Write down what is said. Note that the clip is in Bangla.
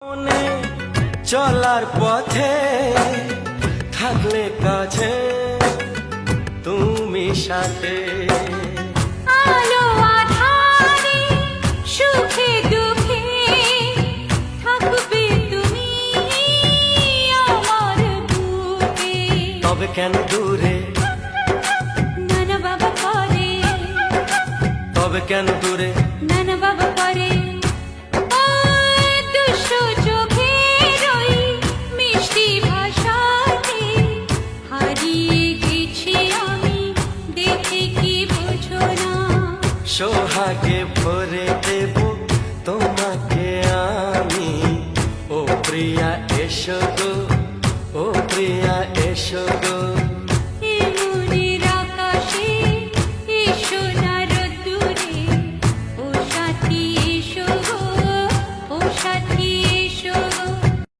মনে চলার পথে থাকলে কাছে তুমি সাথে, আলো আঁধারে সুখে দুঃখে থাকবে তুমি আমার বুকে। তবে কেন দূরে, নানা বাবা করে, তবে কেন দূরে, নানা বাবা করে। ওই দুষ্টু চোখের ওই মিষ্টি ভাষাতে হারিয়ে গেছি আমি, দেখে কি বোঝো না। সোহাগে ভরে দেব তোমাকে আমি, ও প্রিয়া এসো গো